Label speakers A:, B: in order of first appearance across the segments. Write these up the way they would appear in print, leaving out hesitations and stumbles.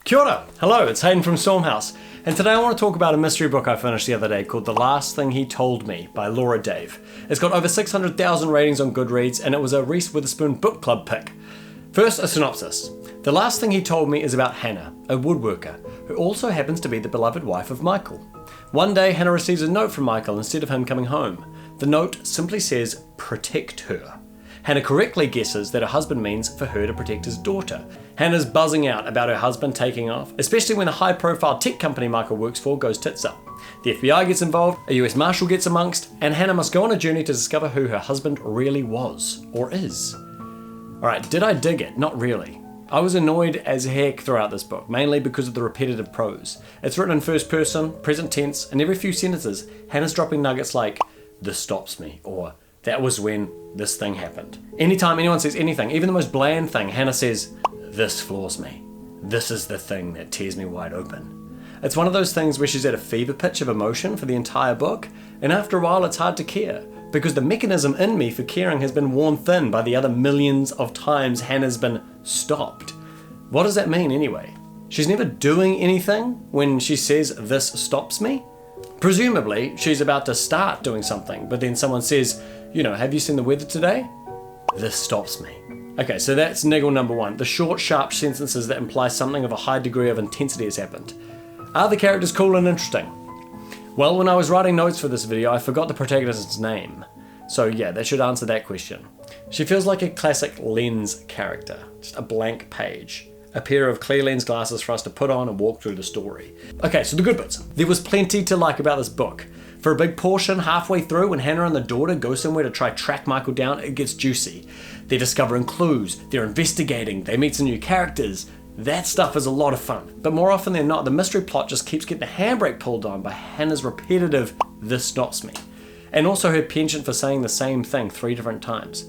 A: Kia ora! Hello, it's Hayden from Stormhouse, and today I want to talk about a mystery book I finished the other day called The Last Thing He Told Me by Laura Dave. It's got over 600,000 ratings on Goodreads, and it was a Reese Witherspoon Book Club pick. First, a synopsis. The Last Thing He Told Me is about Hannah, a woodworker, who also happens to be the beloved wife of Michael. One day, Hannah receives a note from Michael instead of him coming home. The note simply says, "Protect her." Hannah correctly guesses that her husband means for her to protect his daughter. Hannah's buzzing out about her husband taking off, especially when the high-profile tech company Michael works for goes tits up. The FBI gets involved, a US Marshal gets amongst, and Hannah must go on a journey to discover who her husband really was, or is. Alright, did I dig it? Not really. I was annoyed as heck throughout this book, mainly because of the repetitive prose. It's written in first person, present tense, and every few sentences, Hannah's dropping nuggets like, "This stops me," or "That was when this thing happened." Anytime anyone says anything, even the most bland thing, Hannah says, "This floors me. This is the thing that tears me wide open." It's one of those things where she's at a fever pitch of emotion for the entire book, and after a while it's hard to care, because the mechanism in me for caring has been worn thin by the other millions of times Hannah's been stopped. What does that mean anyway? She's never doing anything when she says, "This stops me"? Presumably, she's about to start doing something, but then someone says, "Have you seen the weather today?" This stops me. Okay, so that's niggle number one, the short, sharp sentences that imply something of a high degree of intensity has happened. Are the characters cool and interesting? Well, when I was writing notes for this video, I forgot the protagonist's name. So yeah, that should answer that question. She feels like a classic lens character, just a blank page. A pair of clear lens glasses for us to put on and walk through the story. Okay, so the good bits. There was plenty to like about this book. For a big portion, halfway through, when Hannah and the daughter go somewhere to try track Michael down, it gets juicy. They're discovering clues, they're investigating, they meet some new characters. That stuff is a lot of fun. But more often than not, the mystery plot just keeps getting the handbrake pulled on by Hannah's repetitive, "This stops me." And also her penchant for saying the same thing 3 different times.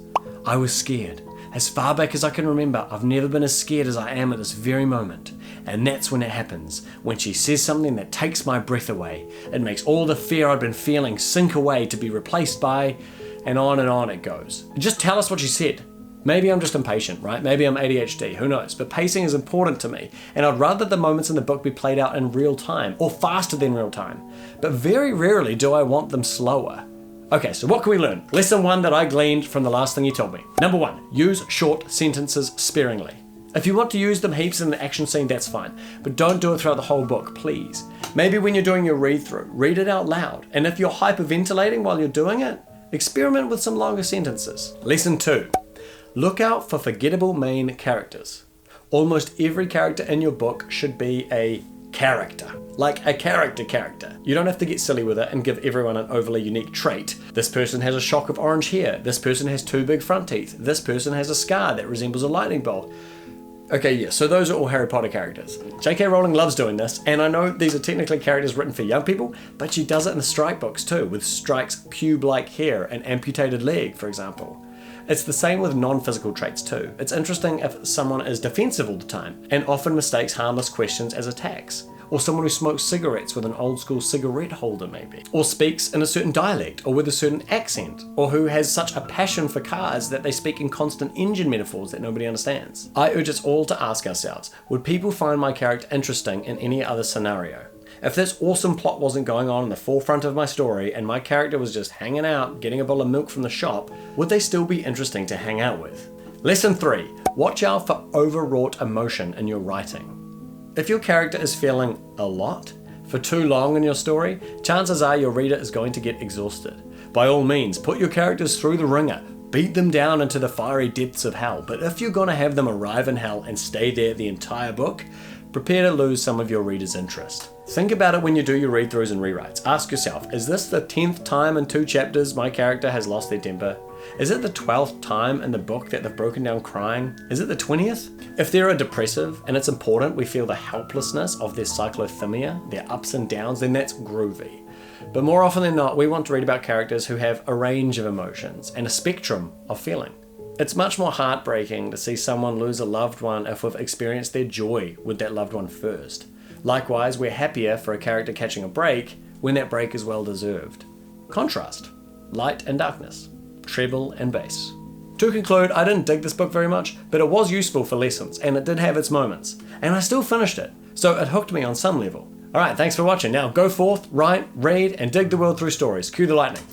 A: I was scared. As far back as I can remember, I've never been as scared as I am at this very moment. And that's when it happens, when she says something that takes my breath away. It makes all the fear I'd been feeling sink away to be replaced by, and on it goes. Just tell us what she said. Maybe I'm just impatient, right? Maybe I'm ADHD, who knows? But pacing is important to me, and I'd rather the moments in the book be played out in real time, or faster than real time. But very rarely do I want them slower. Okay, so what can we learn? Lesson 1 that I gleaned from The Last Thing He Told Me. Number 1, use short sentences sparingly. If you want to use them heaps in the action scene, that's fine, but don't do it throughout the whole book, please. Maybe when you're doing your read-through, read it out loud, and if you're hyperventilating while you're doing it, experiment with some longer sentences. Lesson 2, look out for forgettable main characters. Almost every character in your book should be a character. Like a character. You don't have to get silly with it and give everyone an overly unique trait. This person has a shock of orange hair. This person has 2 big front teeth. This person has a scar that resembles a lightning bolt. Okay, yeah, so those are all Harry Potter characters. J.K. Rowling loves doing this, and I know these are technically characters written for young people, but she does it in the Strike books too, with Strike's pube-like hair and amputated leg, for example. It's the same with non-physical traits too. It's interesting if someone is defensive all the time, and often mistakes harmless questions as attacks. Or someone who smokes cigarettes with an old school cigarette holder maybe. Or speaks in a certain dialect, or with a certain accent. Or who has such a passion for cars that they speak in constant engine metaphors that nobody understands. I urge us all to ask ourselves, would people find my character interesting in any other scenario? If this awesome plot wasn't going on in the forefront of my story and my character was just hanging out, getting a bowl of milk from the shop, would they still be interesting to hang out with? Lesson 3, watch out for overwrought emotion in your writing. If your character is feeling a lot for too long in your story, chances are your reader is going to get exhausted. By all means, put your characters through the ringer, beat them down into the fiery depths of hell, but if you're going to have them arrive in hell and stay there the entire book, prepare to lose some of your reader's interest. Think about it when you do your read-throughs and rewrites. Ask yourself, is this the 10th time in 2 chapters my character has lost their temper? Is it the 12th time in the book that they've broken down crying? Is it the 20th? If they're a depressive, and it's important we feel the helplessness of their cyclothymia, their ups and downs, then that's groovy. But more often than not, we want to read about characters who have a range of emotions and a spectrum of feeling. It's much more heartbreaking to see someone lose a loved one if we've experienced their joy with that loved one first. Likewise, we're happier for a character catching a break when that break is well deserved. Contrast, light and darkness, treble and bass. To conclude, I didn't dig this book very much, but it was useful for lessons, and it did have its moments. And I still finished it, So it hooked me on some level. Alright, thanks for watching. Now go forth, write, read, and dig the world through stories. Cue the lightning.